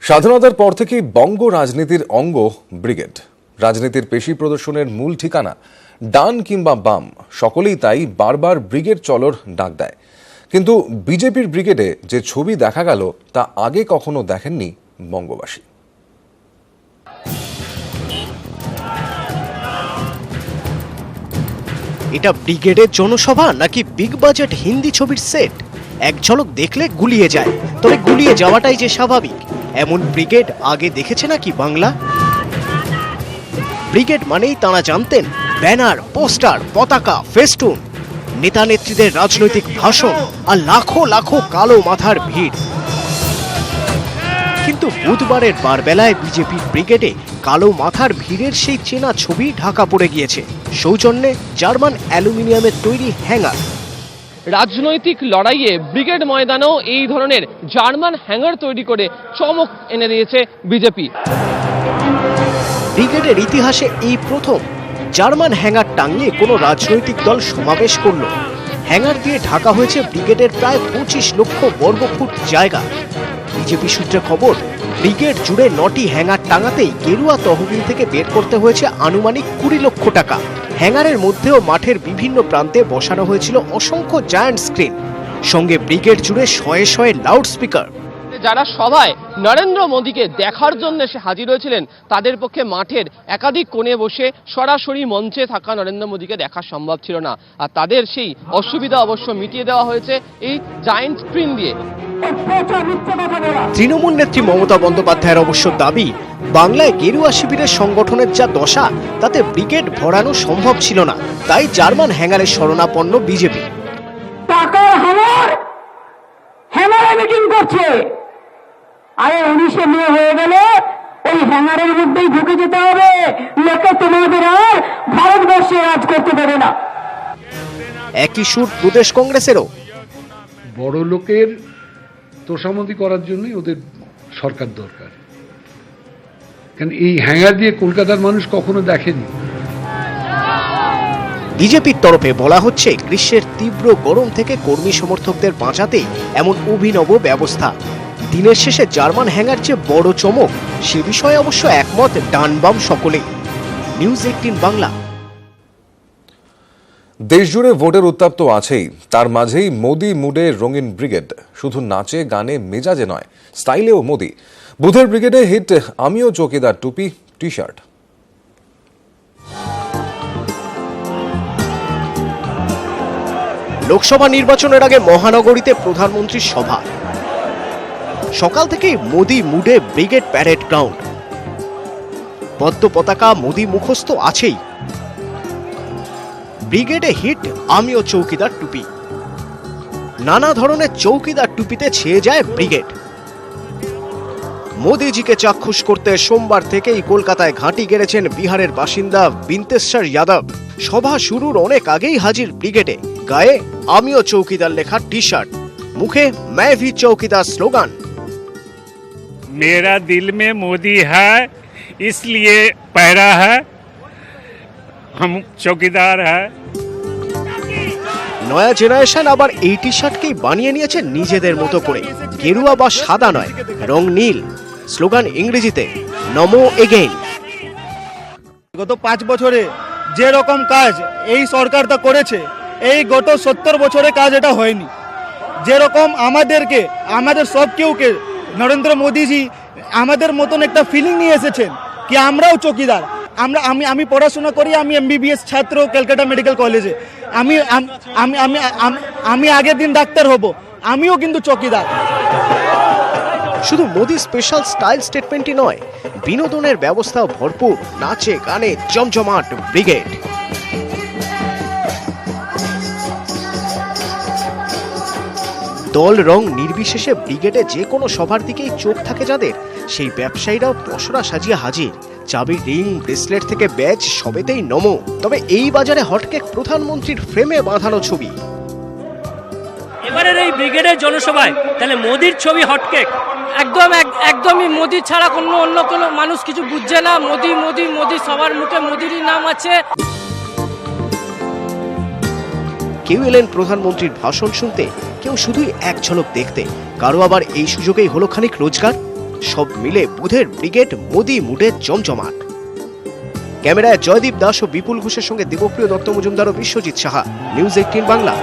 স্বাধীনতার পর থেকেই বঙ্গ রাজনীতির অঙ্গ ব্রিগেড। রাজনীতির পেশি প্রদর্শনের মূল ঠিকানা ডান কিংবা বাম, সকলেই তাই বারবার ব্রিগেড চলোর ডাক দেয়। কিন্তু বিজেপির ব্রিগেডে যে ছবি দেখা গেল তা আগে কখনো দেখেননি বঙ্গবাসী। এটা ব্রিগেডের জনসভা নাকি বিগ বাজেট হিন্দি ছবির সেট? এক ঝলক দেখলে গুলিয়ে যায়, তবে গুলিয়ে যাওয়াটাই যে স্বাভাবিক, এমন ব্রিগেড আগে দেখেছে নাকি বাংলা? ব্রিগেড মানেই তাঁরা জানতেন ব্যানার, পোস্টার, পতাকা, ফেস্টুন, নেতা নেত্রীদের রাজনৈতিক ভাষণ আর লাখো লাখো কালো মাথার ভিড়। কিন্তু বুধবারের বারবেলায় বিজেপির ব্রিগেডে কালো মাথার ভিড়ের সেই চেনা ছবি ঢাকা পড়ে গিয়েছে সৌজন্যে জার্মান অ্যালুমিনিয়ামের তৈরি হ্যাঙ্গার। রাজনৈতিক লড়াইয়ে ব্রিগেড ময়দানেও এই ধরনের জার্মান হ্যাঙ্গার তৈরি করে চমক এনে দিয়েছে বিজেপি। ব্রিগেডের ইতিহাসে এই প্রথম জার্মান হ্যাঙ্গার টাঙিয়ে কোনো রাজনৈতিক দল সমাবেশ করল। হ্যাঙ্গার দিয়ে ঢাকা হয়েছে ব্রিগেডের প্রায় 25 লক্ষ বর্গফুট জায়গা। বিজেপি সূত্রে খবর, ব্রিগেড জুড়ে 9টি হ্যাঙ্গার টাঙাতেই গেরুয়া তহবিল থেকে বের করতে হয়েছে আনুমানিক 20 লক্ষ টাকা। হ্যাঙ্গারের মধ্যেও মাঠের বিভিন্ন প্রান্তে বসানো হয়েছিল অসংখ্য জায়ান্ট স্ক্রিন, সঙ্গে ব্রিগেড জুড়ে শয়ে শয়ে লাউড স্পিকার। যারা সবাই নরেন্দ্র মোদীকে দেখার জন্য এসে হাজির হয়েছিলেন, তাদের পক্ষে মাঠের একাধিক কোণে বসে সরাসরি মঞ্চে থাকা নরেন্দ্র মোদীকে দেখা সম্ভব ছিল না, আর তাদের সেই অসুবিধা অবশ্য মিটিয়ে দেওয়া হয়েছে এই জায়ান্ট স্ক্রিন দিয়ে। তৃণমূল নেত্রী মমতা বন্দ্যোপাধ্যায়ের অবশ্য দাবি, বাংলায় গেরুয়া শিবিরের সংগঠনের যা দশা তাতে ব্রিগেড ভরানো সম্ভব ছিল না, তাই জার্মান হ্যাঙ্গারের শরণাপন্ন বিজেপি। টাকার হ্যাঙ্গারে মিটিং করছে, আরে 19শে মে হয়ে গেলে ওই হ্যাঙ্গারের মধ্যেই ঢুকে যেতে হবে, লোকে তোমাদের আর ভারতবর্ষে রাজ করতে দেবে না। একই সুর প্রদেশ কংগ্রেসেরও। বড় লোকের তোষামদি করার জন্যই ওদের সরকার দরকার, কারণ এই হ্যাঙ্গার দিয়ে কলকাতার মানুষ কখনো দেখেনি। বিজেপির তরফে বলা হচ্ছে, গ্রীষ্মের তীব্র গরম থেকে কর্মী সমর্থকদের বাঁচাতে এমন অভিনব ব্যবস্থা। দিনের শেষে জার্মান হ্যাঙ্গার যে বড় চমক, সে বিষয়ে অবশ্য একমত ডান বাম সকলেই। নিউজ 18 বাংলা। দেশজুড়ে ভোটের উত্তাপ তো আছেই, তার মাঝেই মোদি মুডে রঙিন ব্রিগেড। শুধু নাচে গানে মেজাজে নয়, স্টাইলেও মোদি। বুধের ব্রিগেডে হিট আমিও চৌকিদার টুপি, টি শার্ট। লোকসভা নির্বাচনের আগে মহানগরীতে প্রধানমন্ত্রীর সভা। সকাল থেকেই মোদি মুডে ব্রিগেড প্যারেড গ্রাউন্ড। পদ্ম পতাকা, মোদি মুখস্থ আছেই। ব্রিগেডে হিট আমিও চৌকিদার টুপি। নানা ধরনের চৌকিদার টুপিতে ছেয়ে যায় ব্রিগেড। মোদিজিকে চাক্ষুষ করতে সোমবার থেকেই কলকাতায় ঘাঁটি গেড়েছেন বিহারের বাসিন্দা বিন্তেশ্বর যাদব। সভা শুরুর অনেক আগেই হাজির ব্রিগেডে, গায়ে আমিও চৌকিদার লেখা টি শার্ট, মুখে मैं भी चौकीदार স্লোগান। मेरा दिल में मोदी है, इसलिए पहरा है, हम चौकीदार है। নয়া জেনারেশন আবার এই টি শার্টকেই বানিয়ে নিয়েছে নিজেদের মতো করে। গেরুয়া বা সাদা নয়, রং নীল। স্লোগান ইংরেজিতে নমো এগেইন। গত 5 বছরে যে রকম কাজ এই সরকারটা করেছে, এই গত 70 বছরে কাজ এটা হয়নি। যেরকম আমাদেরকে, আমাদের সব কেউকে নরেন্দ্র মোদীজি আমাদের মতন একটা ফিলিং নিয়ে এসেছেন কি আমরাও চৌকিদার। আমি পড়াশোনা করি, আমি MBBS ছাত্র ক্যালকাটা মেডিকেল কলেজে। আমি আগের দিন ডাক্তার হব, আমিও কিন্তু চৌকিদার। শুধু মোদি স্পেশাল স্টাইল স্টেটমেন্টই নয়, বিনোদনের ব্যবস্থাও ভরপুর। নাচে গানে জমজমাট ব্রিগেড। দল রং নির্বিশেষে ব্রিগেডে যে কোনো সভার দিকেই চোখ থাকে যাদের, সেই ব্যবসায়ীরাও পসরা সাজিয়ে হাজির। চাবির রিং, ব্রেসলেট থেকে ব্যাজ, সবেতেই নমো। তবে এই বাজারে হটকেক প্রধানমন্ত্রীর ফ্রেমে বাঁধানো ছবি। এবারের এই ব্রিগেডের জনসভায় তাহলে মোদির ছবি হটকেক। একদমই মোদি ছাড়া অন্য কোনো মানুষ কিছু বুঝছে না। মোদি মোদি মোদি, সবার মুখে মোদিরই নাম আছে। কেউ এলেন প্রধানমন্ত্রীর ভাষণ শুনতে, কেউ শুধুই এক ঝলক দেখতে, কারো আবার এই সুযোগেই হলো খানিক রোজগার। সব মিলে বুধের ব্রিগেড মোদি মুডে জমজমাট। ক্যামেরায় জয়দীপ দাস ও বিপুল ঘোষের সঙ্গে দেবপ্রিয় দত্ত মজুমদার ও বিশ্বজিৎ সাহা, নিউজ 18 বাংলা।